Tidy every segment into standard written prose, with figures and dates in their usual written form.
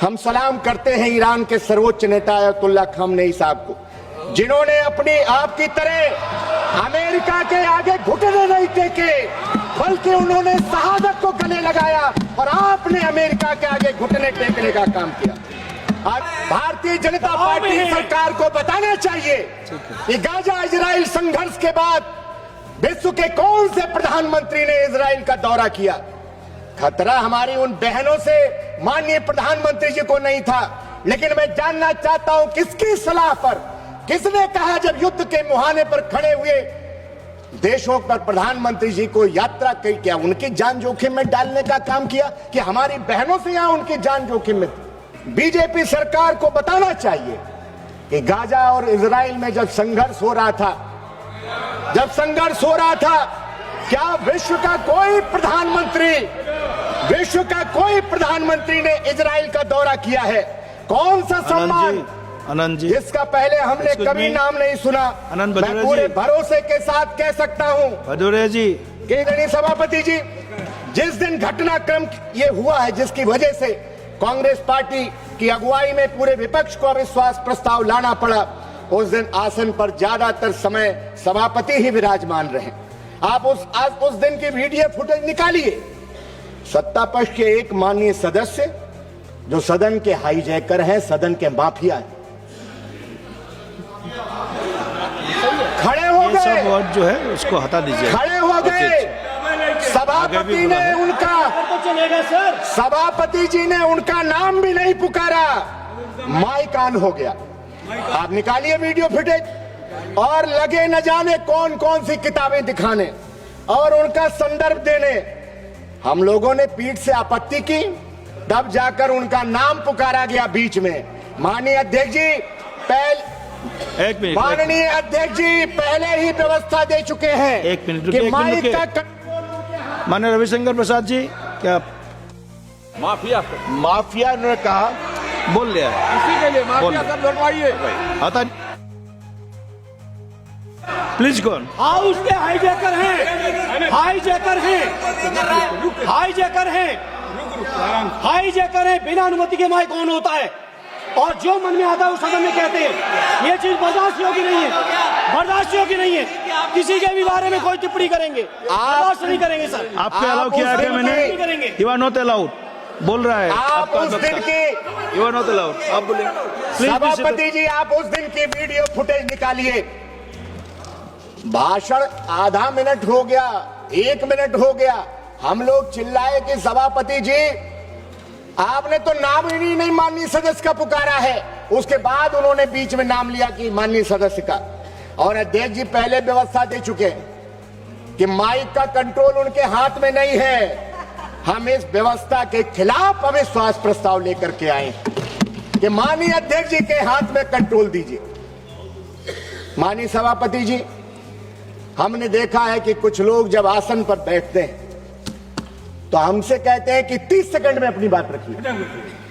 हम सलाम करते हैं ईरान के सर्वोच्च नेता अयतुल्ला खामनेई साहब को, जिन्होंने अपनी आपकी तरह अमेरिका के आगे घुटने नहीं टेके, बल्कि उन्होंने शहादत को गले लगाया और आपने अमेरिका के आगे घुटने टेकने का काम किया। आज भारतीय जनता पार्टी सरकार को बताना चाहिए कि गाजा इजराइल संघर्ष के बाद विश्व के कौन से प्रधानमंत्री ने इजराइल का दौरा किया। खतरा हमारी उन बहनों से माननीय प्रधानमंत्री जी को नहीं था, लेकिन मैं जानना चाहता हूं किसकी सलाह पर, किसने कहा जब युद्ध के मुहाने पर खड़े हुए देशों पर प्रधानमंत्री जी को यात्रा की, क्या उनकी जान जोखिम में डालने का काम किया कि हमारी बहनों से यहां उनकी जान जोखिम में थी। बीजेपी सरकार को बताना चाहिए कि गाजा और इजराइल में जब संघर्ष हो रहा था, क्या विश्व का कोई प्रधानमंत्री ने इजराइल का दौरा किया है? कौन सा सम्मान आनंद जी, जिसका पहले हमने कभी नाम नहीं सुना। मैं पूरे भरोसे के साथ कह सकता हूं भदौरे जी, केंद्रीय सभापति जी, जिस दिन घटनाक्रम ये हुआ है जिसकी वजह से कांग्रेस पार्टी की अगुवाई में पूरे विपक्ष को अविश्वास प्रस्ताव लाना पड़ा, उस दिन आसन पर ज्यादातर समय सभापति ही विराजमान रहे। आप उस दिन की वीडियो फुटेज निकालिए। सत्ता पक्ष के एक माननीय सदस्य जो सदन के हाईजैकर हैं, सदन के माफिया हैं, खड़े हो गए। सब वर्ड जो है उसको हटा दीजिए। खड़े हो गए। सभापति जी ने उनका नाम भी नहीं पुकारा, माइक ऑन हो गया। आप निकालिए वीडियो फुटेज और लगे न जाने कौन कौन सी किताबें दिखाने और उनका संदर्भ देने। हम लोगों ने पीठ से आपत्ति की, तब जाकर उनका नाम पुकारा गया बीच में। माननीय अध्यक्ष जी, माननीय अध्यक्ष जी पहले ही व्यवस्था दे चुके हैं। एक मिनट कि माइक का माननीय रविशंकर प्रसाद जी, क्या माफिया ने कहा, बोल लिया इसी के लिए माफिया सब लौटवाइए। आता प्लीज कौन हाउस के हाईजैकर हैं, हाईजैकर हैं, बिना अनुमति के माइक ऑन होता है और जो मन में आता है उस सदन में कहते हैं। ये चीज बर्दाश्त योग्य नहीं है। किसी के भी बारे में कोई टिप्पणी करेंगे, बर्दाश्त नहीं करेंगे सर। आपको अलाउ किया है मैंने? यू आर नॉट अलाउड बोल रहा है। आप उस दिन की, यू आर नॉट अलाउड, आप बोले। सभापति जी आप उस दिन की वीडियो फुटेज निकालिए। भाषण आधा मिनट हो गया, 1 मिनट हो गया, हम लोग चिल्लाए कि सभापति जी आपने तो नाम ही नहीं माननीय सदस्य का पुकारा है। उसके बाद उन्होंने बीच में नाम लिया कि माननीय सदस्य का। और अध्यक्ष जी पहले व्यवस्था दे चुके हैं कि माइक का कंट्रोल उनके हाथ में नहीं है। हम इस व्यवस्था के खिलाफ अविश्वास प्रस्ताव लेकर के आए कि माननीय अध्यक्ष जी के हाथ में कंट्रोल दीजिए। माननीय सभापति जी, हमने देखा है कि कुछ लोग जब आसन पर बैठते हैं तो हमसे कहते हैं कि 30 सेकंड में अपनी बात रखिए,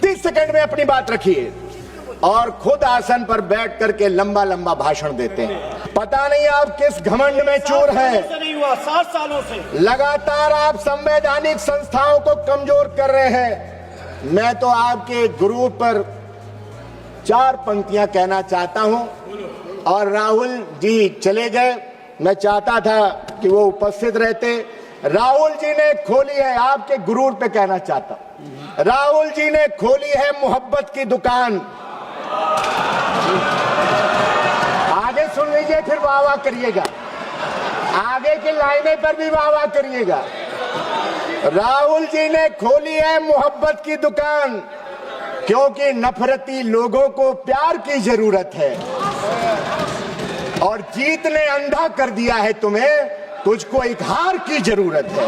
30 सेकंड में अपनी बात रखिए, और खुद आसन पर बैठ करके लंबा लंबा भाषण देते हैं। पता नहीं आप किस घमंड में चोर हैं। 7 सालों से लगातार आप संवैधानिक संस्थाओं को कमजोर कर रहे हैं। मैं तो आपके ग्रुप पर 4 पंक्तियां कहना चाहता हूं, और राहुल जी चले गए, मैं चाहता था कि वो उपस्थित रहते। राहुल जी ने खोली है, आपके गुरूर पे कहना चाहता हूं, राहुल जी ने खोली है मोहब्बत की दुकान। आगे सुन लीजिए, फिर वाह वाह करिएगा, आगे की लाइनें पर भी वाह वाह करिएगा। राहुल जी ने खोली है मोहब्बत की दुकान, क्योंकि नफरती लोगों को प्यार की जरूरत है और जीत ने अंधा कर दिया है तुम्हें, तुझको एक हार की जरूरत है।